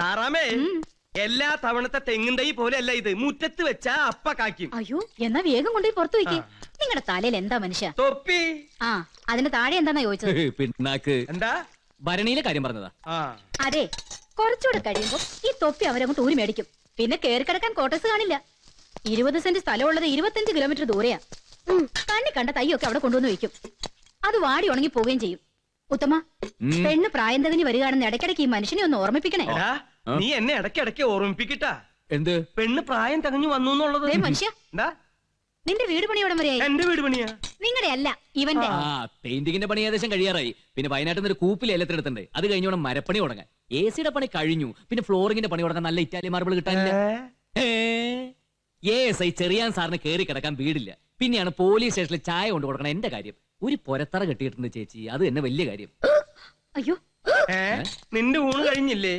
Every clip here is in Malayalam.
താറാമേ, എല്ലാ തവണത്തെ തെങ്ങിൻ തൈ പോലെ അല്ല ഇത്. മുറ്റത്ത് വെച്ചാ അപ്പ കായ്ക്കും. അയ്യോ, എന്നാ വേഗം കൊണ്ടുപോയി പുറത്തു വയ്ക്കേ. നിങ്ങളുടെ തലയിൽ എന്താ മനുഷ്യ? തൊപ്പി. ആ, അതിന്റെ താഴെ എന്താന്നാ ചോദിച്ചത്? പിണ്ണാക്ക്. എന്താ? ഭരണിയിലെ കാര്യം പറഞ്ഞതാ. അതെ, കുറച്ചുകൂടെ കഴിയുമ്പോ ഈ തൊപ്പി അവരങ്ങോട്ട് ഊരി മേടിക്കും. പിന്നെ കേറി കിടക്കാൻ കോട്ടേഴ്സ് കാണില്ല. 20 സെന്റ് സ്ഥലമുള്ളത് 25 കിലോമീറ്റർ ദൂരെയാ. കണ്ണി കണ്ട തൈയൊക്കെ അവിടെ കൊണ്ടുവന്ന് വെക്കും. അത് വാടി ഉണങ്ങി പോവുകയും ചെയ്യും. ഉത്തമ, പെണ്ണ് പ്രായം തകഞ്ഞ് വരികയാണെന്ന് ഇടയ്ക്കിടയ്ക്ക് ഈ മനുഷ്യനെ ഒന്ന് ഓർമ്മിപ്പിക്കണേ. നീ എന്നെ ഇടയ്ക്കിടയ്ക്ക് ഓർമ്മിപ്പിക്കട്ടാ. എന്ത്? പെണ്ണ് പ്രായം തകഞ്ഞു വന്നു എന്നുള്ളത്. മനുഷ്യ, എന്താ നിന്റെ വീട് പണിയോടെ വരെയായി? എന്റെ വീട് പണിയാ. നിങ്ങളുടെ അല്ല, ഇവന്റെ. പെയിന്റിങ്ങിന്റെ പണി ഏകദേശം കഴിയാറായി. പിന്നെ വയനാട്ടിൽ നിന്ന് ഒരു കൂപ്പിൽ ഏലത്തിനെടുത്തുണ്ട്. അത് കഴിഞ്ഞോണം മരപ്പണി തുടങ്ങാൻ. AC പണി കഴിഞ്ഞു. പിന്നെ ഫ്ലോറിംഗിന്റെ പണി തുടങ്ങാൻ നല്ല ഇറ്റാലിയൻ മാർബിൾ കിട്ടാനില്ല. ASI ചെറിയാൻ സാറിന് കേറി കിടക്കാൻ വീടില്ല. പിന്നെയാണ് പോലീസ് സ്റ്റേഷനിൽ ചായ കൊണ്ട് കൊടുക്കണം. എന്റെ കാര്യം ഒരു പൊരത്തറ കെട്ടിയിട്ടുണ്ട് ചേച്ചി. അത് തന്നെ വലിയ കാര്യം. അയ്യോ, നിന്റെ ഊണ് കഴിഞ്ഞില്ലേ?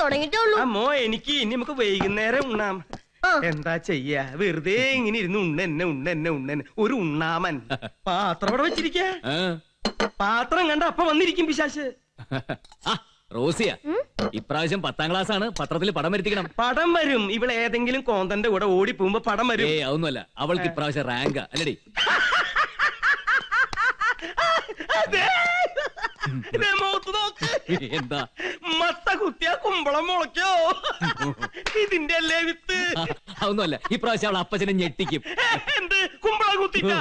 തുടങ്ങിട്ടേ ഉള്ളൂ. അമ്മോ, എനിക്ക് ഇനി നമുക്ക് വൈകുന്നേരം ഉണ്ണാം. എന്താ ചെയ്യാ, വെറുതെ ഇങ്ങനെ ഇരുന്ന് ഉണ്ണന്നെ ഒരു ഉണ്ണാമൻ. പാത്രം അവിടെ വെച്ചിരിക്ക. പാത്രം കണ്ട അപ്പ വന്നിരിക്കും പിശാശ്. റോസിയ, ഇപ്രാവശ്യം 10ാം ക്ലാസ് ആണ്. പത്രത്തിൽ പടം വരുത്തിക്കണം. പടം വരും. ഇവിടെ ഏതെങ്കിലും കോന്തന്റെ കൂടെ ഓടി പോകുമ്പോ പടം വരും. അതൊന്നുമല്ല, അവൾക്ക് ഇപ്രാവശ്യം റാങ്ക അല്ലടി. എന്താ മത്ത കുത്തിയാ കുമ്പളം മുളയ്ക്കോ? ഇതിന്റെ അല്ലേ വിത്ത്? അതൊന്നുമല്ല, ഇപ്രാവശ്യം അവൾ അപ്പച്ചനെ ഞെട്ടിക്കും. എന്ത് കുമ്പളം കുത്തിട്ട?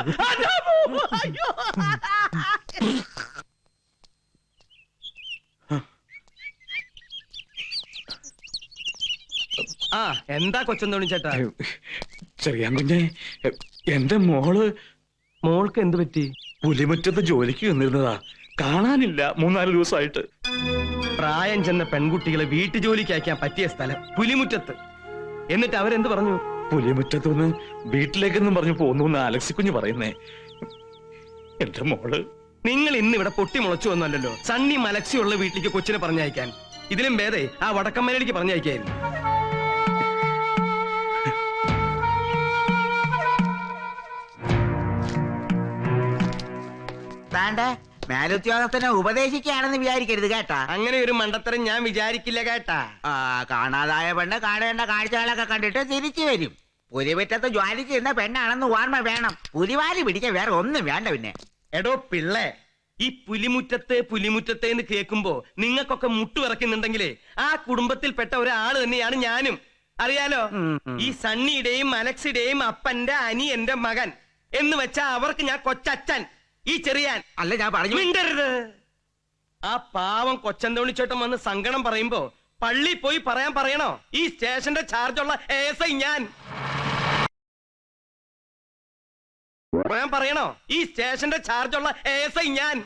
എന്താ കൊച്ചെന്തോണി ചേട്ടാ? ചെറിയാൻ കുഞ്ഞെ, എന്റെ മോൾക്ക് എന്ത് പറ്റി? പുലിമുറ്റത്ത് ജോലിക്ക് വന്നിരുന്നതാ, കാണാനില്ല 3-4 ദിവസമായിട്ട്. പ്രായം ചെന്ന പെൺകുട്ടികളെ വീട്ടു ജോലിക്ക് അയക്കാൻ പറ്റിയ സ്ഥലം പുലിമുറ്റത്ത്. എന്നിട്ട് അവരെന്ത് പറഞ്ഞു? പുലിമുറ്റത്തുനിന്ന് വീട്ടിലേക്കെന്നും പറഞ്ഞു പോന്നു അലക്സി കുഞ്ഞ് പറയുന്നേ. എന്റെ മോള്. നിങ്ങൾ ഇന്ന് ഇവിടെ പൊട്ടി മുളച്ചു വന്നല്ലോ. സണ്ണി മലക്സിയുള്ള വീട്ടിലേക്ക് കൊച്ചിനെ പറഞ്ഞയക്കാൻ. ഇതിലും ഭേദേ ആ വടക്കമ്മയിലേക്ക് പറഞ്ഞയക്കായിരുന്നു. മേലുദ്യോഗസ്ഥനെ ഉപദേശിക്കുകയാണെന്ന് വിചാരിക്കരുത് കേട്ടാ. അങ്ങനെ ഒരു മണ്ടത്തരം ഞാൻ വിചാരിക്കില്ല കേട്ടാ. കാണാതായ പെണ്ണ് കാണേണ്ട കാഴ്ചകളൊക്കെ കണ്ടിട്ട് തിരിച്ചു വരും. പുലിമുറ്റത്ത് ജോലി ചെയ്യുന്ന പെണ്ണാണെന്ന് ഓർമ്മ വേണം. പുലിവാലി പിടിക്കാൻ വേറെ ഒന്നും വേണ്ട. പിന്നെ എടോ പിള്ളേ, ഈ പുലിമുറ്റത്തെ എന്ന് കേൾക്കുമ്പോ നിങ്ങൾക്കൊക്കെ മുട്ടുവിറക്കുന്നുണ്ടെങ്കിലേ ആ കുടുംബത്തിൽപ്പെട്ട ഒരാള് തന്നെയാണ് ഞാനും. അറിയാലോ, ഈ സണ്ണിയുടെയും അലക്സിയുടെയും അപ്പന്റെ അനിയന്റെ മകൻ എന്ന് വെച്ചാ അവർക്ക് ഞാൻ കൊച്ചച്ഛൻ. ഈ ചെറിയാൻ അല്ല, ഞാൻ പറഞ്ഞു. മിണ്ടരുത്. ആ പാവം കൊച്ചന്തോണിച്ചേട്ടൻ വന്ന് സങ്കടം പറയുമ്പോ പള്ളി പോയി പറയണോ? ഈ സ്റ്റേഷന്റെ ചാർജുള്ള ASI ഞാൻ പറയണോ? ഈ സ്റ്റേഷന്റെ ചാർജുള്ള ASI ഞാൻ.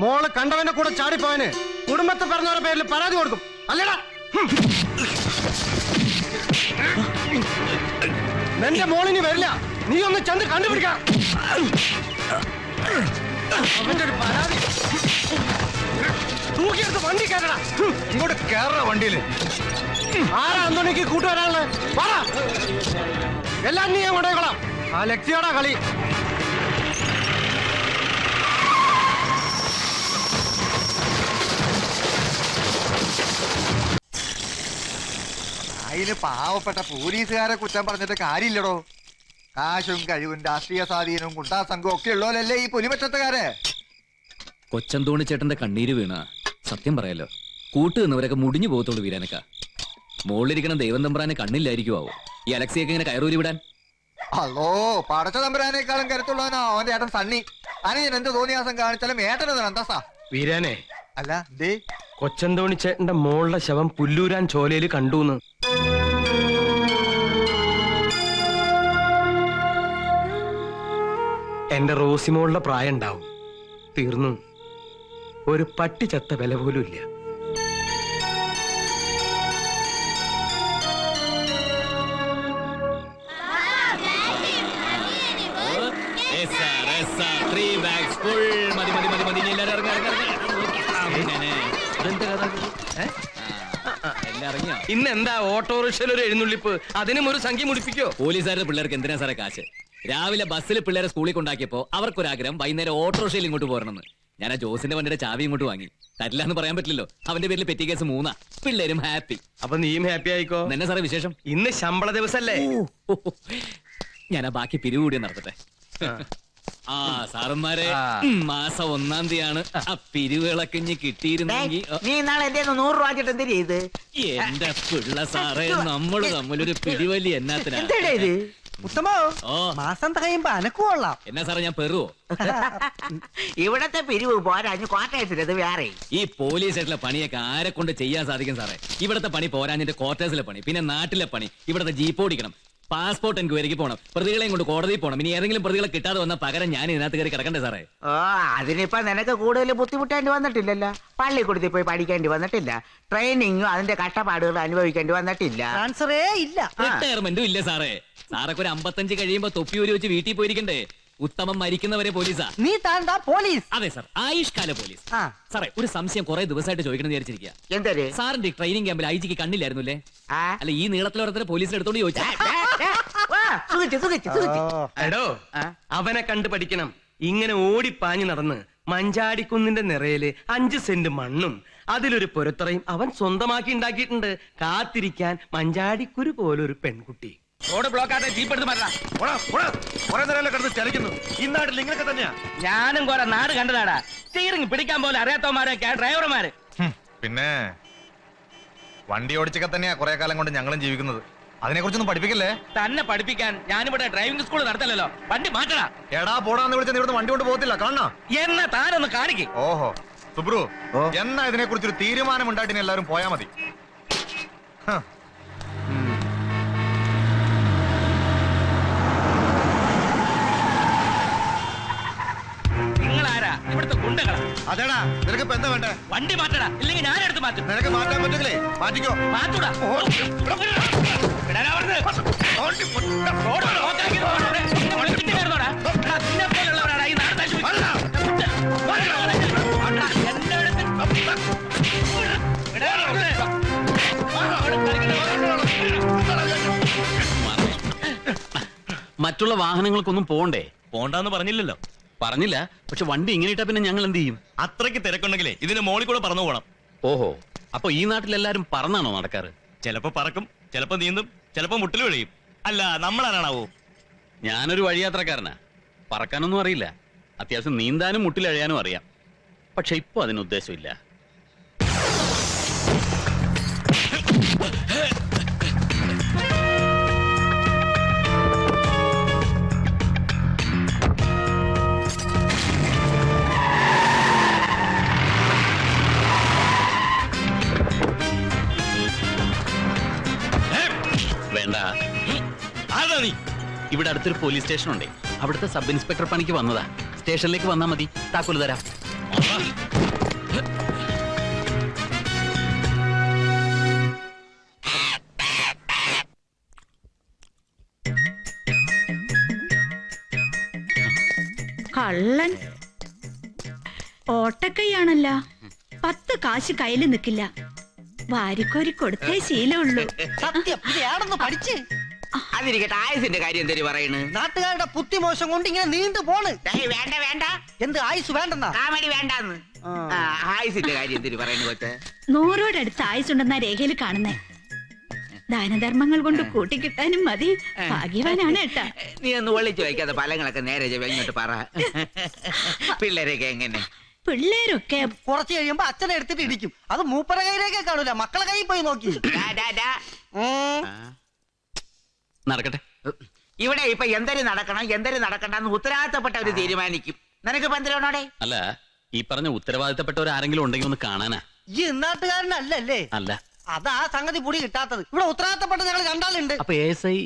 മോള് കണ്ടവന്റെ കൂടെ ചാടിപ്പോയന് കുടുംബത്തെ പറഞ്ഞവരുടെ പേരിൽ പരാതി കൊടുക്കും. അല്ലടാ, നിന്റെ മോളിനി വരില്ല. നീ ഒന്ന് ചെന്ന് കണ്ടുപിടിക്കാം. അവന്റെ ഒരു പരാതി തൂക്കിയെടുത്ത് വണ്ടി കയറടാ. ഇങ്ങോട്ട് കേറ വണ്ടിയില്. ആരാ അന്തോണിക്ക് കൂട്ടുവരാനുള്ളത്? പറ. എല്ലാം നീ കൊണ്ടേക്കൊള്ളാം. ആ ലക്ഷ്യയോടാ കളി. അതിന് പാവപ്പെട്ട പോലീസുകാരെ കുറ്റം പറഞ്ഞിട്ട് കാര്യമില്ലടോ. കാശും കഴിവും രാഷ്ട്രീയ സ്വാധീനവും ഗുണ്ടാ സംഘവും ഒക്കെ ഉള്ളവരല്ലേ ഈ പുലിമുറ്റത്തുകാര്. കൊച്ചന്തോണി ചേട്ടന്റെ കണ്ണീര് വീണ സത്യം പറയാലോ, കൂട്ടു നിന്നവരൊക്കെ മുടിഞ്ഞു പോകത്തോളൂ വീരാനക്ക. മുകളിലിരിക്കണം ദൈവം തമ്പുരാനെ കണ്ണില്ലായിരിക്കുവോ ഈ അലക്സിയൊക്കെ ഇങ്ങനെ കയറൂരി വിടാൻ? അല്ലോ, പടച്ച തമ്പുരാനേക്കാളും കരുത്തുള്ളവനാ അവന്റെ ഏട്ടൻ സണ്ണി. അനിയൻ എന്ത് തോന്നിയാസം കാണിച്ചാലും ഏട്ടനത് അന്തസ്സാ. വീരാനെ, അല്ല ദേ കൊച്ചന്തോണി ചേട്ടന്റെ മോളുടെ ശവം പുല്ലൂരാൻ ചോലയിൽ കണ്ടൂന്ന്. എന്റെ റോസിമോളുടെ പ്രായം ഉണ്ടാവും. തീർന്നു. ഒരു പട്ടി ചത്ത വില പോലും ഇല്ല. 3 bags full. മതി മതി മതി മതി. ഇനി എല്ലാവരും ഇറങ്ങ്, ഇറങ്ങ്, ഇറങ്ങ്. അങ്ങനെ. ഇതെന്താ കഥ? എല്ലാം ഇറങ്ങിയോ? ഇന്ന് എന്താ ഓട്ടോറിക്ഷയിൽ ഒരു എഴുന്നള്ളിപ്പ്? അതിനും ഒരു സംഖ്യ മുടിപ്പിക്കോ? പോലീസുകാരുടെ പിള്ളേർക്ക് എന്തിനാ സാറേ കാശ്? രാവിലെ ബസ്സിൽ പിള്ളേരെ സ്കൂളിൽ കൊണ്ടാക്കിയപ്പോ അവർക്കൊരാഗ്രഹം വൈകുന്നേരം ഓട്ടോറിക്ഷയിൽ ഇങ്ങോട്ട് പോരണമെന്ന്. ഞാൻ ആ ജോസിന്റെ വണ്ടിയുടെ ചാവി ഇങ്ങോട്ട് വാങ്ങി. തരില്ല എന്ന് പറയാൻ പറ്റില്ലല്ലോ. അവന്റെ പേരിൽ പെറ്റി കേസ് 3. പിള്ളേരും ഹാപ്പി. അപ്പൊ നീയും ഹാപ്പി ആയിക്കോ. എന്നെ സാറേ വിശേഷം? ഇന്ന് ശമ്പള ദിവസല്ലേ? ഞാൻ ആ ബാക്കി പിരിവ് കൂടി നടത്തട്ടെ. ആ സാറന്മാരെ, മാസം 1-ാം തീയതിയാണ് ആ പിരിവുകളൊക്കെ ഇഞ്ഞ് കിട്ടിയിരുന്നെങ്കിൽ. നീ നാളെ എന്റെ 100 രൂപ വെച്ചിട്ട് എന്തിനാ ഇത്? എന്റെ പിള്ള സാറേ, നമ്മള് തമ്മിലൊരു പിടിവലി എന്നാത്തിനാ? എന്താ ഇത്? ഉത്തമോ, ഓ മാസം തകയുമ്പോ അനക്കുകൊള്ളാം. എന്നാ സാറേ ഞാൻ പെറുവോ? ഇവിടത്തെ പിരിവ് പോരാഞ്ഞ് ക്വാർട്ടേഴ്സിലത് വേറെ. ഈ പോലീസ് ആയിട്ടുള്ള പണിയൊക്കെ ആരെ കൊണ്ട് ചെയ്യാൻ സാധിക്കും സാറേ? ഇവിടത്തെ പണി പോരാഞ്ഞിട്ട് ക്വാർട്ടേഴ്സിലെ പണി, പിന്നെ നാട്ടിലെ പണി, ഇവിടത്തെ ജീപ്പ് ഓടിക്കണം, പാസ്പോർട്ട് എൻക്വയറിക്ക് പോകണം, പ്രതികളെയും കൊണ്ട് കോടതിയിൽ പോകണം. ഇനി ഏതെങ്കിലും പ്രതികളെ കിട്ടാതെ വന്ന പകരം ഞാൻ ഇതിനകത്ത് കയറി കിടക്കണ്ടേ സാറേ? ഓ, അതിനിപ്പോ നിനക്ക് കൂടുതൽ ബുദ്ധിമുട്ടേണ്ടി വന്നിട്ടില്ലല്ലോ. പള്ളിക്കൂടത്തിൽ പോയി പഠിക്കേണ്ടി വന്നിട്ടില്ല. ട്രെയിനിങ്ങും അതിന്റെ കഷ്ടപ്പാടുകൾ അനുഭവിക്കേണ്ടി വന്നിട്ടില്ല. ട്രാൻസ്ഫറേ ഇല്ല. റിട്ടയർമെന്റും ഇല്ല സാറേ. സാറൊക്കെ ഒരു 55 കഴിയുമ്പോ തൊപ്പിയൂരി വെച്ച് വീട്ടിൽ പോയിരിക്കണ്ടേ? ഉത്തമം മരിക്കുന്നവരെ പോലീസാ. നീ താണ്ടാ പോലീസ്. അതെ സാർ, ആയുഷ്കാല പോലീസ്. ആ. സാറേ, ഒരു സംശയം കുറെ ദിവസമായിട്ട് ചോദിക്കണം വിചാരിച്ചിരിക്കുക. എന്തൊരു സാറിന്റെ ട്രെയിനിങ് ക്യാമ്പിൽ ഐജിക്ക് കണ്ണില്ലായിരുന്നു അല്ലേ? ആ? അല്ല, ഈ നീളത്തിലോരത്തിന് പോലീസിനെ എടുത്തോണ്ട് ചോദിച്ചാ. എടോ, അവനെ കണ്ടു പഠിക്കണം. ഇങ്ങനെ ഓടിപ്പാഞ്ഞു നടന്ന് മഞ്ചാടിക്കുന്നിന്റെ നിറയില് 5 സെന്റ് മണ്ണും അതിലൊരു പുരത്തറയും അവൻ സ്വന്തമാക്കി ഉണ്ടാക്കിയിട്ടുണ്ട്. കാത്തിരിക്കാൻ മഞ്ചാടിക്കുരു പോലൊരു പെൺകുട്ടി. റോഡ് ബ്ലോക്ക് ആയിട്ട് ജീപ്പ് എടുത്ത് മാറ്റാ. കുറെ നേരം കിടന്ന് ചലിക്കുന്നു. ഈ നാട്ടിൽ ഇങ്ങനെയൊക്കെ തന്നെയാ. ഞാനും കുറെ നാട് കണ്ടതാടാ. സ്റ്റീറിംഗ് പിടിക്കാൻ പോലെ അറിയാത്തവന്മാരൊക്കെ ഡ്രൈവർമാര്. പിന്നെ വണ്ടി ഓടിച്ചൊക്കെ തന്നെയാ കുറെ കാലം കൊണ്ട് ഞങ്ങളും ജീവിക്കുന്നത്. അതിനെ കുറിച്ചൊന്നും പഠിപ്പിക്കല്ലേ? തന്നെ പഠിപ്പിക്കാൻ ഞാനിവിടെ ഡ്രൈവിംഗ് സ്കൂൾ നടത്തല്ലോ. വണ്ടി മാറ്റടാ. എടാ പോടാന്ന് വിളിച്ചാൽ ഇവിടുന്ന് വണ്ടി കൊണ്ട് പോകത്തില്ല. കാണണോ? എന്നാ താനൊന്ന് കാണിക്കേ. ഓഹോ സുബ്രു, എന്നാ ഇതിനെ കുറിച്ചൊരു തീരുമാനം ഉണ്ടായിട്ട് എല്ലാവരും പോയാ മതി. നിങ്ങളാരാ? ഇവിടുത്തെ ഗുണ്ടകളാ. അതേടാ, നിനക്ക് ഇപ്പൊ എന്താ വേണ്ടേ? വണ്ടി മാറ്റടാ, ഇല്ലെങ്കിൽ ഞാൻ എടുത്ത് മാറ്റും. നിനക്ക് മാറ്റാൻ പറ്റില്ലേ? മാറ്റിക്കോ. മാറ്റൂടാ. റോഡ് ബ്ലോക്ക് ആക്കി കയറുന്നോടാ. നിന്നെ പോലുള്ളവരാടാ ഈ നാട് മറ്റുള്ള വാഹനങ്ങൾക്കൊന്നും പോണ്ടേ? പോണ്ടാന്ന് പറഞ്ഞില്ലല്ലോ. പറഞ്ഞില്ല, പക്ഷെ വണ്ടി ഇങ്ങനെ ഇട്ടാ പിന്നെ ഞങ്ങൾ എന്ത് ചെയ്യും? അത്രയ്ക്ക് തിരക്കുണ്ടെങ്കിലേ ഇതിന്റെ മോളിൽ കൂടെ പറന്നു പോകണം. ഓഹോ, അപ്പൊ ഈ നാട്ടിലെല്ലാരും പറന്നാണോ നടക്കാറ്? ചിലപ്പോ പറക്കും, ചിലപ്പോ നീന്തും, ചിലപ്പോ മുട്ടിൽ വിഴയും. അല്ല, നമ്മളാരാണാവോ? ഞാനൊരു വഴിയാത്രക്കാരനാ. പറക്കാനൊന്നും അറിയില്ല. അത്യാവശ്യം നീന്താനും മുട്ടിലഴയാനും അറിയാം. പക്ഷെ ഇപ്പൊ അതിന് ഉദ്ദേശമില്ല. വേണ്ട, ഇവിടെ അടുത്തൊരു പോലീസ് സ്റ്റേഷൻ ഉണ്ടേ. അവിടുത്തെ സബ് ഇൻസ്പെക്ടർ പണിക്ക് വന്നതാ. സ്റ്റേഷനിലേക്ക് വന്നാ മതി, താക്കോല് തരാം. കള്ളൻ ഓട്ടക്കൈയാണല്ല. 10 കാശ് കയ്യിൽ നിൽക്കില്ല. വാരിക്കോരി കൊടുത്തേ ശീലമുള്ളൂ. സത്യം, ഇതാണെന്ന് പഠിച്ച്. അതിരിക്കട്ടെ, ആയുസിന്റെ കാര്യം എന്തൊരു പറയണ്? നാട്ടുകാരുടെ ബുദ്ധിമോശം കൊണ്ട് ഇങ്ങനെ നീണ്ടു പോണ്. വേണ്ട വേണ്ട, എന്ത് ആയുസ് വേണ്ടെന്നാ? കാമഡി വേണ്ടാന്ന്. ആയുസിന്റെ കാര്യം എന്തൊരു പറയണ കൊച്ചേ? 100 അടുത്ത് ആയുസുണ്ടെന്ന രേഖയിൽ കാണുന്നേ. ദാനധർമ്മങ്ങൾ കൊണ്ട് കൂട്ടിക്കിട്ടാനും മതി. ഭാഗ്യവാനാണ് ഏട്ടാ. നീ ഒന്ന് ഒളിച്ചു വയ്ക്കാതെ ഫലങ്ങളൊക്കെ നേരെ ഇങ്ങോട്ട് പറ. പിള്ളേരൊക്കെ എങ്ങനെ? പിള്ളേരൊക്കെ കുറച്ച് കഴിയുമ്പോ അച്ഛനെ എടുത്തിട്ട് ഇടിക്കും. അത് മൂപ്പര കയ്യിലേക്കേ കാണൂല, മക്കളെ കയ്യിൽ പോയി നോക്കി. നടക്കട്ടെ. ഇവിടെ ഇപ്പൊ എന്തൊരു നടക്കണം എന്തൊരു നടക്കണ്ടെന്ന് ഉത്തരവാദിത്തപ്പെട്ടവര് തീരുമാനിക്കും. നിനക്ക് പന്തലോടെ? അല്ല, ഈ പറഞ്ഞ ഉത്തരവാദിത്തപ്പെട്ടവർ ആരെങ്കിലും ഉണ്ടെങ്കിൽ ഒന്ന് കാണാനാ. ഈ നാട്ടുകാരനല്ലേ? അല്ല, അതാ സംഗതി പൊടി കിട്ടാത്തത്. ഇവിടെ ഉത്തരവാദിത്തപ്പെട്ട ഞങ്ങൾ രണ്ടാളുണ്ട്. അപ്പൊ ASI.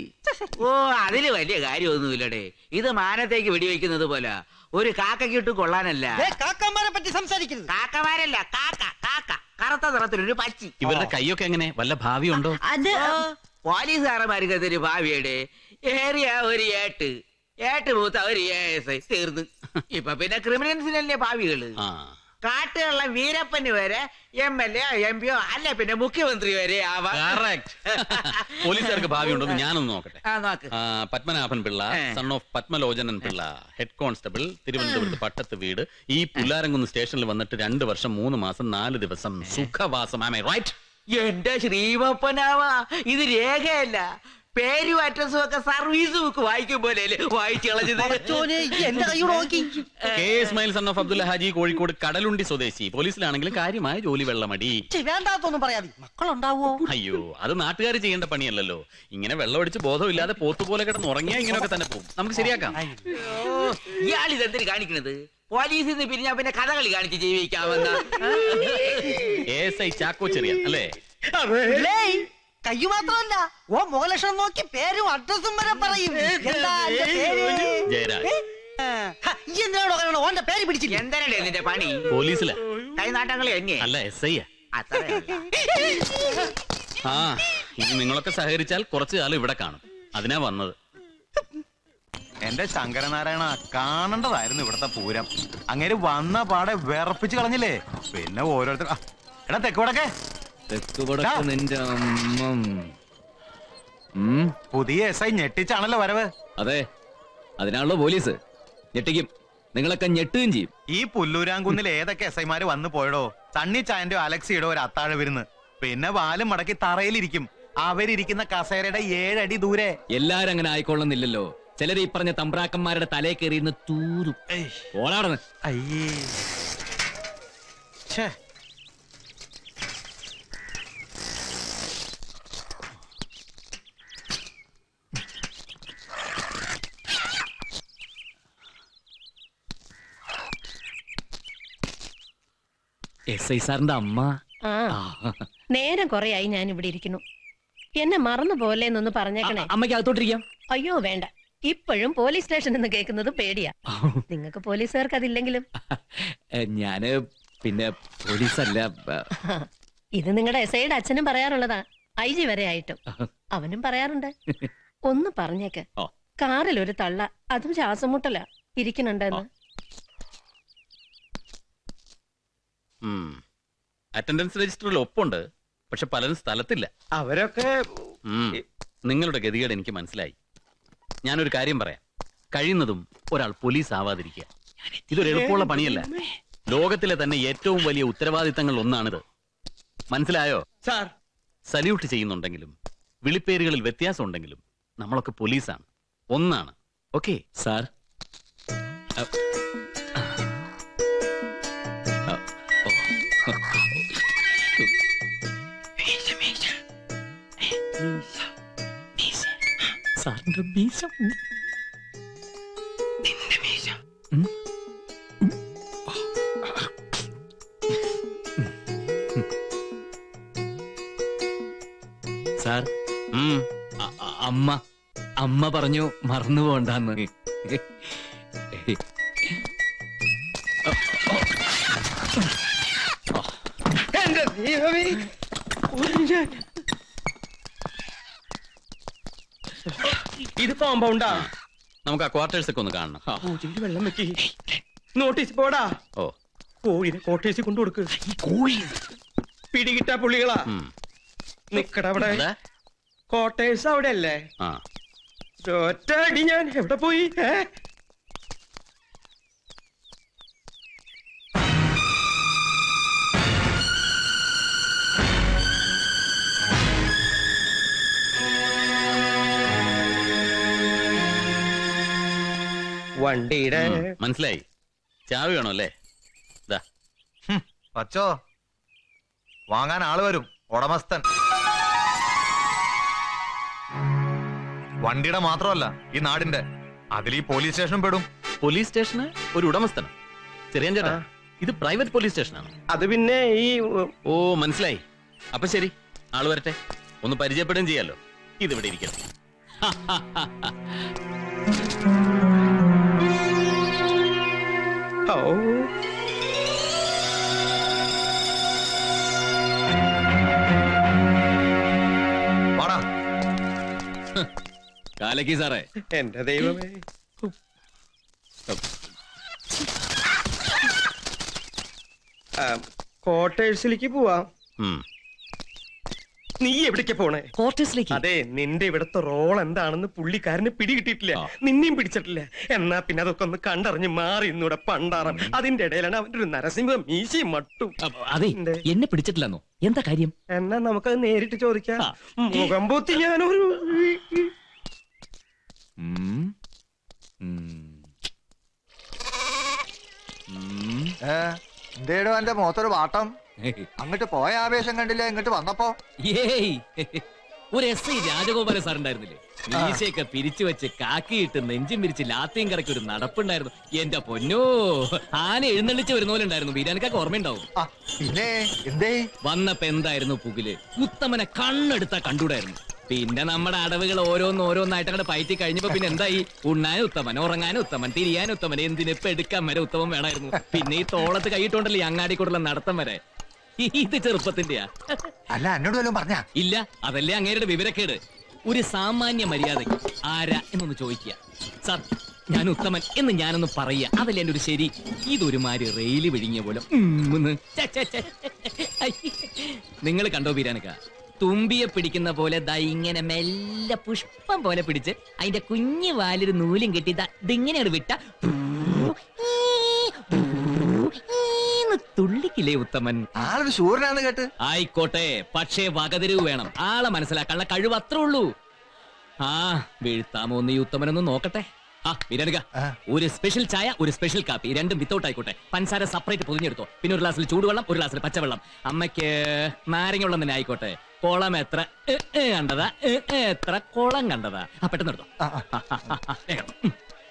ഓ, അതില് വലിയ കാര്യമൊന്നുമില്ലടേ. ഇത് മാനത്തേക്ക് വെടിവെക്കുന്നത് പോലെ ഒരു കാക്കക്കിട്ട് കൊള്ളാനല്ല. കാക്കന്മാരെ പറ്റി സംസാരിക്കരുത്. കാക്കമാരല്ല, കാക്ക കാക്ക, കറുത്ത നിറത്തിലൊരു പച്ചി. ഇവരുടെ കൈയൊക്കെ എങ്ങനെ? വല്ല ഭാവിയുണ്ടോ? അത് പോലീസുകാരന്മാർക്ക് അതൊരു ഭാവിയുടെ ഏറിയ ഒരു ഏട്ട് മൂത്ത ഒരു ASI തീർന്നു. ഇപ്പൊ പിന്നെ ക്രിമിനൽസിനല്ലേ ഭാവികള്. ആ കാട്ടുള്ള വീരപ്പന് വരെ MLA MP അല്ലെ പിന്നെ മുഖ്യമന്ത്രി വരെ ആവാം. പോലീസുകാർക്ക് ഭാവി ഉണ്ടെന്ന് ഞാനൊന്ന് നോക്കട്ടെ. നോക്ക്. Padmanabhan Pillai, son of Padmalochanan Pillai, head constable, തിരുവനന്തപുരത്ത് പട്ടത്ത് വീട്, ഈ പുല്ലാരംകുന്ന് സ്റ്റേഷനിൽ വന്നിട്ട് 2 വർഷം 3 മാസം 4 ദിവസം സുഖവാസം. ആമേ റൈറ്റ്? എന്റെ ശ്രീമപ്പനാവാ, ഇത് രേഖയല്ല. പേരും അഡ്രസ്സും ഒക്കെ സർവീസ് ബുക്ക് വായിക്കും പോലെ വായിച്ചു കളഞ്ഞത്. എന്റെ കൈ നോക്കി. K Ismail son of Abdullah Haji, Kozhikode Kadalundi സ്വദേശി. പോലീസിലാണെങ്കിലും കാര്യമായ ജോലി വെള്ളമടി. വേണ്ടാത്തൊന്നും പറയാതെ മക്കളുണ്ടാവോ? അയ്യോ, അത് നാട്ടുകാർ ചെയ്യേണ്ട പണിയല്ലല്ലോ. ഇങ്ങനെ വെള്ളമടിച്ച് ബോധമില്ലാതെ പോത്തുപോലെ കിടന്ന് ഉറങ്ങിയാൽ ഇങ്ങനെയൊക്കെ തന്നെ പോകും. നമുക്ക് ശരിയാക്കാം. ഇയാൾ ഇതെന്തിന് കാണിക്കണത്? പോലീസിൽ നിന്ന് പിരിഞ്ഞാ പിന്നെ കഥകളി കാണിച്ച് ജീവിക്കാമെന്ന ASI ചാക്കോ ചെറിയാൻ അല്ലേ? കൈ മാത്രമല്ല, ഓ മുഖലക്ഷണം നോക്കി പേരും അഡ്രസ്സും വരെ പറയും. എന്താ എന്റെ പേര്? ജയരാജ്. ഈ എന്തിനാണോ കാണണോ? ഓന്റെ പേര് പിടിച്ചില്ല. എന്തരല്ലേ നിന്റെ പണി? പോലീസിലാ. കൈനാട്ടങ്ങളെ എന്നെ അല്ല, SI യാ. ആ, ഇനി നിങ്ങളൊക്കെ സഹകരിച്ചാൽ കുറച്ചു കാലം ഇവിടെ കാണും. അതിനാ വന്നത്. എന്റെ ശങ്കരനാരായണ, കാണേണ്ടതായിരുന്നു ഇവിടത്തെ പൂരം. അങ്ങനെ വന്ന പാടെ വിറപ്പിച്ച് കളഞ്ഞില്ലേ. പിന്നെ ഓരോരുത്തർ എടാ തെക്കുവടക്കെ നിന്റെ പുതിയ SI ഞെട്ടിച്ചാണല്ലോ വരവ്. അതെ, അതിനാണല്ലോ പോലീസ്. ഞെട്ടിക്കും, നിങ്ങളൊക്കെ ഞെട്ടുകയും ചെയ്യും. ഈ പുല്ലൂരാങ്കുന്നിൽ ഏതൊക്കെ SI മാര് വന്നു പോയടോ. സണ്ണി ചായന്റെയോ അലക്സിയുടെയോ ഒരു അത്താഴ വിരുന്ന്. പിന്നെ വാലും മടക്കി തറയിലിരിക്കും. അവരിയ്ക്കുന്ന കസേരയുടെ 7 അടി ദൂരെ. എല്ലാരും അങ്ങനെ ആയിക്കൊള്ളുന്നില്ലല്ലോ. ചിലര് ഈ പറഞ്ഞ തമ്പ്രാക്കന്മാരുടെ തലയിൽ കയറിയിരുന്ന് തൂരും. ഓടാടന്ന്. അയ്യേ, SI സാറിന്റെ അമ്മ. നേരം കൊറേയായി ഞാൻ ഇവിടെ ഇരിക്കുന്നു. എന്നെ മറന്നു പോലെ എന്നൊന്ന് പറഞ്ഞേക്കണേ. അമ്മയ്ക്ക് അകത്തോട്ടിരിക്കാം. അയ്യോ വേണ്ട, ഇപ്പോഴും പോലീസ് സ്റ്റേഷനിൽ നിന്ന് കേൾക്കുന്നത് പേടിയാ. നിങ്ങൾക്ക് പോലീസുകാർക്ക് അതില്ലെങ്കിലും. ഞാന് പിന്നെ പോലീസല്ല. ഇത് നിങ്ങളുടെ SIയുടെ അച്ഛനും പറയാറുള്ളതാ, IG വരെ ആയിട്ടും. അവനും പറയാറുണ്ട്. ഒന്ന് പറഞ്ഞേക്ക്, കാറിൽ ഒരു തള്ള, അതും ശ്വാസം മുട്ടല ഇരിക്കുന്നുണ്ടെന്ന്. അറ്റൻഡൻസ് രജിസ്റ്ററിൽ ഒപ്പുണ്ട്, പക്ഷെ പലരും സ്ഥലത്തില്ല. അവരൊക്കെ നിങ്ങളുടെ ഗതികേട് എനിക്ക് മനസ്സിലായി. ഞാനൊരു കാര്യം പറയാം. കഴിയുന്നതും ഒരാൾ പോലീസ് ആവാതിരിക്കുക. ഇതൊരു എളുപ്പമുള്ള പണിയല്ല. ലോകത്തിലെ തന്നെ ഏറ്റവും വലിയ ഉത്തരവാദിത്തങ്ങൾ ഒന്നാണിത്. മനസ്സിലായോ? സാർ, സല്യൂട്ട് ചെയ്യുന്നുണ്ടെങ്കിലും വിളിപ്പേരുകളിൽ വ്യത്യാസം ഉണ്ടെങ്കിലും നമ്മളൊക്കെ പോലീസാണ്, ഒന്നാണ്. Okay sir? സാറിന്റെ മീശ. സാർ, അമ്മ പറഞ്ഞു മറന്നു പോണ്ടെന്ന്. ഇത് കോമ്പൗണ്ടാ. നമുക്ക് ആ ക്വാർട്ടേഴ്സ് ഒക്കെ ഒന്ന് കാണണം. വെള്ളം വെക്കി. നോട്ടീസ് പോടാ. ഓ, കോഴിനെ കോട്ടേഴ്സിൽ കൊണ്ടു കൊടുക്ക്. കോഴി പിടികിട്ടാ പുള്ളികളാ. നിക്കട അവിടെ. കോട്ടേഴ്സ് അവിടെ അല്ലേ? ഒറ്റ അടി. ഞാൻ എവിടെ പോയി? വണ്ടിയുടെ മനസ്സിലായി. ചാവി വേണോ അല്ലേ? അച്ചോ, വാങ്ങാൻ ആള് വരും. ഉടമസ്ഥൻ. വണ്ടിയുടെ മാത്രമല്ല, ഈ നാടിന്റെ. അതിൽ ഈ പോലീസ് സ്റ്റേഷനും പെടും. പോലീസ് സ്റ്റേഷന് ഒരു ഉടമസ്ഥനം? ചെറിയ ചേട്ടാ, ഇത് പ്രൈവറ്റ് പോലീസ് സ്റ്റേഷനാണ്. അത് പിന്നെ ഈ ഓ, മനസ്സിലായി. അപ്പൊ ശരി, ആള് വരട്ടെ. ഒന്ന് പരിചയപ്പെടുകയും ചെയ്യാലോ. ഇതിവിടെ ഇരിക്കണം. കാലക്കി സാറേ. എന്റെ ദൈവമേ. ക്വാർട്ടേഴ്സിലേക്ക് പോവാം. നീ എവിടേക്ക് പോണേ? ക്വാർട്ടേഴ്സിലേക്ക്. അതെ, നിന്റെ ഇവിടുത്തെ റോൾ എന്താണെന്ന് പുള്ളിക്കാരന് പിടികിട്ടിട്ടില്ല, നിന്നെയും പിടിച്ചിട്ടില്ല. എന്നാ പിന്നെ അതൊക്കെ ഒന്ന് കണ്ടറിഞ്ഞ് മാറി ഇന്നൂടെ പണ്ടാറം. അതിന്റെ ഇടയിലാണ് അവന്റെ ഒരു നരസിംഹ മീശയും മട്ടും. അതെ, എന്നെ പിടിച്ചിട്ടില്ലെന്നോ? എന്താ കാര്യം? എന്നാ നമുക്കത് നേരിട്ട് ചോദിക്കാം. മുഖം പൂത്തി ഞാനൊരു എന്തേടോ എന്റെ മുഖത്തൊരു വാട്ടം? അങ്ങോട്ട് പോയ ആവേശം കണ്ടില്ല, ഇങ്ങോട്ട് വന്നപ്പോ. ഒരു SI രാജഗോപാല സാർ ഉണ്ടായിരുന്നില്ലേ? മീശയൊക്കെ പിരിച്ചു വെച്ച് കാക്കിയിട്ട് നെഞ്ചും പിരിച്ച് ലാത്തിയും കറക്കി ഒരു നടപ്പുണ്ടായിരുന്നു. എന്റെ പൊന്നോ, ആന എഴുന്നള്ളിച്ച് വരുന്ന പോലെ ഉണ്ടായിരുന്നു. ബീരാനൊക്കെ ഓർമ്മയുണ്ടാവും. പിന്നെ എന്തേ വന്നപ്പോ എന്തായിരുന്നു പുകില്? ഉത്തമനെ കണ്ണെടുത്താ കണ്ടൂടായിരുന്നു. പിന്നെ നമ്മുടെ അടവുകൾ ഓരോന്നായിട്ട് അങ്ങോട്ട് പയറ്റി കഴിഞ്ഞപ്പോ പിന്നെ എന്തായി? ഉണ്ണാൻ ഉത്തമൻ, ഉറങ്ങാൻ ഉത്തമൻ, തിരിയാൻ ഉത്തമൻ, എന്തിനിപ്പോ എടുക്കാൻ വരെ ഉത്തമൻ വേണമായിരുന്നു. പിന്നെ ഈ തോളത്ത് കൈയിട്ടുണ്ടല്ലോ ഈ അങ്ങാടിക്കൂടുള്ള നടത്തം വരെ. ഇത് ചെറുപ്പത്തിന്റെയാ? അല്ല, എന്നോട് വല്ലതും പറഞ്ഞാ? ഇല്ല, അതല്ലേ അങ്ങേരുടെ വിവരക്കേട്. ഒരു സാമാന്യ മര്യാദയ്ക്ക് ആരാ എന്നൊന്ന് ചോദിക്കുക. സാർ, ഞാൻ ഉത്തമൻ എന്ന് ഞാനൊന്ന് പറയുക, അതല്ലേ എന്റെ ഒരു ശരി. ഇതൊരുമാതിരി റെയില് വിഴുങ്ങിയ പോലെ. നിങ്ങൾ കണ്ടോ ബീരാനക്ക? തുമ്പിയെ പിടിക്കുന്ന പോലെ ദാ ഇങ്ങനെ മെല്ലെ പുഷ്പം പോലെ പിടിച്ച് അതിന്റെ കുഞ്ഞു വാലൊരു നൂലും കെട്ടി ഇതിങ്ങനെ വിട്ട തുള്ളിക്കില്ലേ ഉത്തമൻ? ആളൊരു ശൂരനാന്ന് കേട്ട്. ആയിക്കോട്ടെ, പക്ഷേ വകതിരിവ് വേണം. ആളെ മനസ്സിലാക്കാനുള്ള കഴിവ് അത്രേ ഉള്ളൂ. വീഴ്ത്താമോ നീ ഉത്തമനൊന്ന് നോക്കട്ടെ. ബീരാനക്ക, ഒരു സ്പെഷ്യൽ ചായ, ഒരു സ്പെഷ്യൽ കാപ്പി, രണ്ടും വിത്തൗട്ട് ആയിക്കോട്ടെ. പഞ്ചസാര സെപ്പറേറ്റ് പൊതിഞ്ഞെടുത്തോ. പിന്നെ ഒരു ഗ്ലാസ്സിൽ ചൂടുവെള്ളം, ഒരു ഗ്ലാസ്സിൽ പച്ചവെള്ളം. അമ്മയ്ക്ക് നാരങ്ങ വെള്ളം തന്നെ ആയിക്കോട്ടെ. കുളം എത്ര കണ്ടതാ? എത്ര കുളം കണ്ടതാ? പെട്ടെന്ന് എടുത്തോ.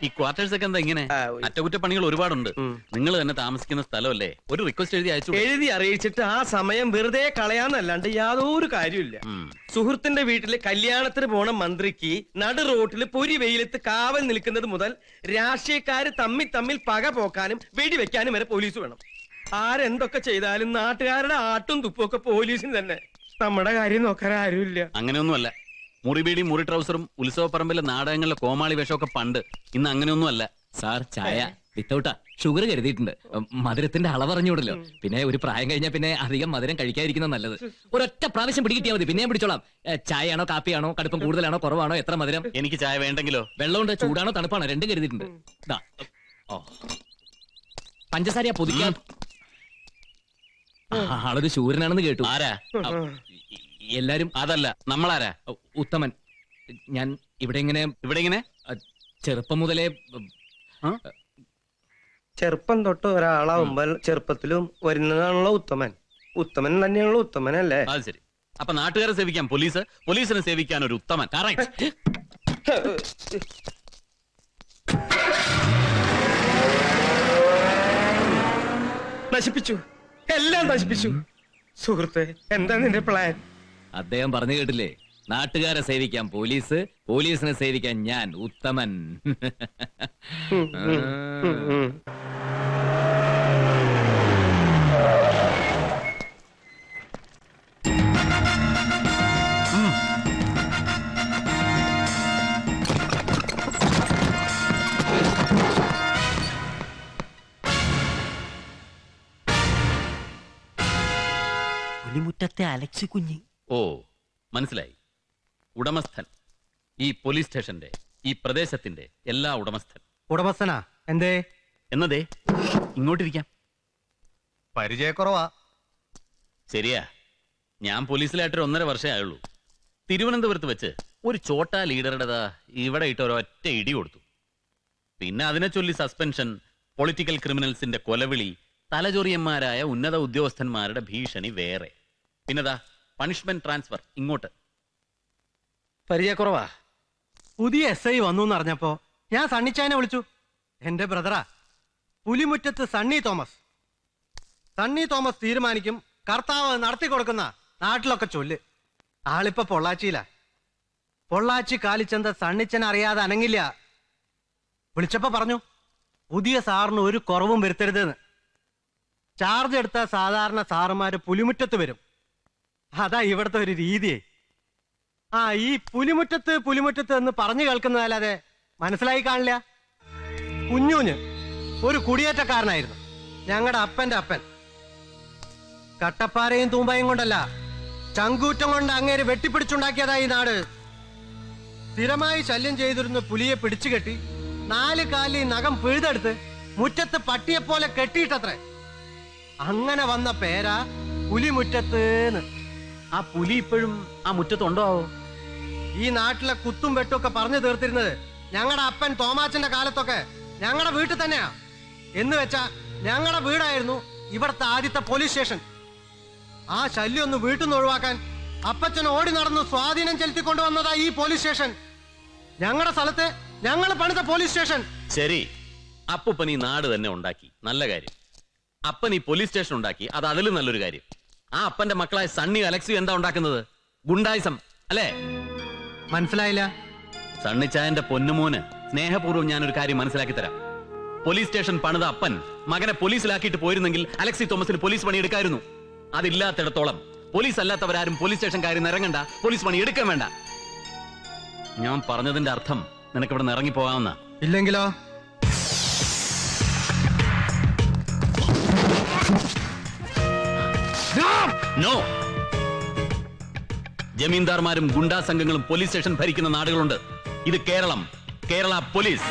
ഈ ക്വാർട്ടേഴ്സ് ഒക്കെ എന്താ ഇങ്ങനെ? അറ്റകുറ്റപ്പണികൾ ഒരുപാടുണ്ട്. നിങ്ങൾ തന്നെ താമസിക്കുന്ന സ്ഥലമല്ലേ? ഒരു റിക്വസ്റ്റ് എഴുതി അറിയിച്ചിട്ട് ആ സമയം വെറുതെ കളയാന്നല്ലാണ്ട് യാതൊരു കാര്യമില്ല. സുഹൃത്തിന്റെ വീട്ടില് കല്യാണത്തിന് പോണ മന്ത്രിക്ക് നടു റോട്ടില് പൊരി വെയിലത്ത് കാവൽ നിൽക്കുന്നത് മുതൽ രാഷ്ട്രീയക്കാര് തമ്മിൽ പക പോക്കാനും വെടിവെക്കാനും വരെ പോലീസ് വേണം. ആരെന്തൊക്കെ ചെയ്താലും നാട്ടുകാരുടെ ആട്ടും തുപ്പും ഒക്കെ പോലീസിന് തന്നെ. നമ്മുടെ കാര്യം നോക്കാൻ ആരുമില്ല. അങ്ങനെയൊന്നുമല്ല. മുറിബീടി, മുറി ട്രൗസറും ഉത്സവപ്പറമ്പിലെ നാടകങ്ങളിലെ കോമാളി വേഷമൊക്കെ പണ്ട്. ഇന്ന് അങ്ങനെയൊന്നും അല്ല. സാർ, ചായ വിത്തൗട്ടാ. ഷുഗർ കരുതിയിട്ടുണ്ട്. മധുരത്തിന്റെ അളവറിഞ്ഞൂടല്ലോ. പിന്നെ ഒരു പ്രായം കഴിഞ്ഞാൽ പിന്നെ അധികം മധുരം കഴിക്കാതിരിക്കുന്ന നല്ലത്. ഒരൊറ്റ പ്രാവശ്യം പിടികിട്ടിയാൽ മതി, പിന്നെ പിടിച്ചോളാം. ചായയാണോ കാപ്പിയാണോ? കടുപ്പം കൂടുതലാണോ കുറവാണോ? എത്ര മധുരം? എനിക്ക് ചായ വേണ്ടെങ്കിലോ? വെള്ളമുണ്ട്. ചൂടാണോ തണുപ്പാണോ? രണ്ടും കരുതിയിട്ടുണ്ട്. പഞ്ചസാരയാ പൊതിക്കാൻ. ആളൊരു ശൂരനാണെന്ന് കേട്ടു. ആരാ? എല്ലാരും. അതല്ല, നമ്മളാരാ? ഉത്തമൻ. ഞാൻ ഇവിടെ ഇങ്ങനെ ചെറുപ്പം മുതലേ ചെറുപ്പം തൊട്ട് ഒരാളാവുമ്പോൾ ചെറുപ്പത്തിലും വരുന്നതാണല്ലോ ഉത്തമൻ. ഉത്തമൻ തന്നെയാണല്ലോ ഉത്തമൻ, അല്ലേ? അത് ശരി. അപ്പൊ നാട്ടുകാരെ സേവിക്കാൻ പോലീസ്, പോലീസിനെ സേവിക്കാൻ ഒരു ഉത്തമൻ. നശിപ്പിച്ചു, എല്ലാം നശിപ്പിച്ചു. സുഹൃത്തെ, എന്താ നിന്റെ പ്ലാൻ? അദ്ദേഹം പറഞ്ഞു കേട്ടില്ലേ? നാട്ടുകാരെ സേവിക്കാൻ പോലീസ്, പോലീസിനെ സേവിക്കാൻ ഞാൻ ഉത്തമൻ. പുലിമുറ്റത്തെ അലക്സി കുഞ്ഞ്. ഓ, മനസ്സിലായി. ഉടമസ്ഥൻ. ഈ പോലീസ് സ്റ്റേഷന്റെ, ഈ പ്രദേശത്തിന്റെ എല്ലാ ഉടമസ്ഥൻ. ഉടമസ്ഥനാ? എന്തേ? എന്നതേ, ഇങ്ങോട്ടിരിക്കാം. പരിചയക്കുറവാ. ശരിയാ, ഞാൻ പോലീസിലായിട്ടൊരു 1.5 വർഷമേ ആയുള്ളൂ. തിരുവനന്തപുരത്ത് വെച്ച് ഒരു ചോട്ടാ ലീഡറുടേതാ ഇവിടെ ഇട്ട് ഒരൊറ്റ ഇടി കൊടുത്തു. പിന്നെ അതിനെ ചൊല്ലി സസ്പെൻഷൻ, പൊളിറ്റിക്കൽ ക്രിമിനൽസിന്റെ കൊലവിളി, തലചൊറിയന്മാരായ ഉന്നത ഉദ്യോഗസ്ഥന്മാരുടെ ഭീഷണി വേറെ. പിന്നെതാ പണിഷ്മെന്റ് ട്രാൻസ്ഫർ ഇങ്ങോട്ട്. പരിചയക്കുറവാ. പുതിയ SI വന്നു എന്നറിഞ്ഞപ്പോ ഞാൻ സണ്ണിച്ചായനെ വിളിച്ചു. എന്റെ ബ്രദറാ, പുലിമുറ്റത്ത് സണ്ണി തോമസ്. സണ്ണി തോമസ് തീരുമാനിക്കും, കർത്താവ് നടത്തി കൊടുക്കുന്ന നാട്ടിലൊക്കെ ചൊല്ല്. ആളിപ്പോ പൊള്ളാച്ചിയിലാ. പൊള്ളാച്ചി കാലിച്ചന്ത സണ്ണിച്ചൻ അറിയാതെ അനങ്ങില്ല. വിളിച്ചപ്പോ പറഞ്ഞു, പുതിയ സാറിന് ഒരു കുറവും വരുത്തരുതെന്ന്. ചാർജ് എടുത്ത സാധാരണ സാറുമാര് പുലിമുറ്റത്ത് വരും. അതാ ഇവിടുത്തെ ഒരു രീതിയെ. ഈ പുലിമുറ്റത്ത് എന്ന് പറഞ്ഞു കേൾക്കുന്നതല്ലാതെ മനസ്സിലായി കാണില്ല. കുഞ്ഞൂഞ്ഞ് ഒരു കുടിയേറ്റക്കാരനായിരുന്നു, ഞങ്ങളുടെ അപ്പന്റെ അപ്പൻ. കട്ടപ്പാറയും തൂമ്പയും കൊണ്ടല്ല, ചങ്കൂറ്റം കൊണ്ട് അങ്ങേര് വെട്ടിപ്പിടിച്ചുണ്ടാക്കിയതാ ഈ നാട്. സ്ഥിരമായി ശല്യം ചെയ്തിരുന്ന പുലിയെ പിടിച്ചുകെട്ടി 4 കാലിൽ നഖം പിഴുതെടുത്ത് മുറ്റത്ത് പട്ടിയെപ്പോലെ കെട്ടിയിട്ടത്രേ. അങ്ങനെ വന്ന പേരാ പുലിമുറ്റത്ത്. ആ പുലി ഇപ്പോഴും ആ മുറ്റത്തുണ്ടോ? ഈ നാട്ടിലെ കുത്തും വെട്ടുമൊക്കെ പറഞ്ഞു തീർത്തിരുന്നത് ഞങ്ങളുടെ അപ്പൻ തോമാച്ചന്റെ കാലത്തൊക്കെ ഞങ്ങളുടെ വീട്ടിൽ തന്നെയാ. എന്ന് വെച്ചാ ഞങ്ങളുടെ വീടായിരുന്നു ഇവിടുത്തെ ആദ്യത്തെ പോലീസ് സ്റ്റേഷൻ. ആ ശല്യം ഒന്ന് വീട്ടിൽ നിന്ന് ഒഴിവാക്കാൻ അപ്പച്ചൻ ഓടി നടന്ന് സ്വാധീനം ചെലുത്തിക്കൊണ്ടുവന്നതാ ഈ പോലീസ് സ്റ്റേഷൻ. ഞങ്ങളുടെ സ്ഥലത്ത് ഞങ്ങൾ പണിത പോലീസ് സ്റ്റേഷൻ. ശരി, അപ്പൂപ്പൻ ഈ നാട് തന്നെ ഉണ്ടാക്കി, നല്ല കാര്യം. അപ്പൻ ഈ പോലീസ് സ്റ്റേഷൻ ഉണ്ടാക്കി, അത് അതിലും നല്ലൊരു കാര്യം. ആ അപ്പന്റെ മക്കളായ സണ്ണി അലക്സിയും എന്താ ഉണ്ടാക്കുന്നത്? ഗുണ്ടായിസം അല്ലേ? മനസ്സിലായില്ല. സണ്ണിച്ചായന്റെ പൊന്നുമോന് സ്നേഹപൂർവ്വം ഞാനൊരു കാര്യം മനസ്സിലാക്കി തരാം. പോലീസ് സ്റ്റേഷൻ പണിത അപ്പൻ മകനെ പോലീസിലാക്കിയിട്ട് പോയിരുന്നെങ്കിൽ അലക്സി തോമസിന് പോലീസ് പണി എടുക്കായിരുന്നു. അതില്ലാത്തിടത്തോളം പോലീസ് അല്ലാത്തവരാരും പോലീസ് സ്റ്റേഷൻ കാര്യം ഇറങ്ങണ്ട, പോലീസ് പണി എടുക്കാൻ വേണ്ട. ഞാൻ പറഞ്ഞതിന്റെ അർത്ഥം നിനക്ക് ഇവിടെ നിന്ന് ഇറങ്ങിപ്പോകാവുന്ന. ഇല്ലെങ്കിലോ? നോ. ജമീന്ദാർമാരും ഗുണ്ടാ സംഘങ്ങളും പോലീസ് സ്റ്റേഷൻ ഭരിക്കുന്ന നാടുകളുണ്ട്. ഇത് കേരളം, കേരള പോലീസ്.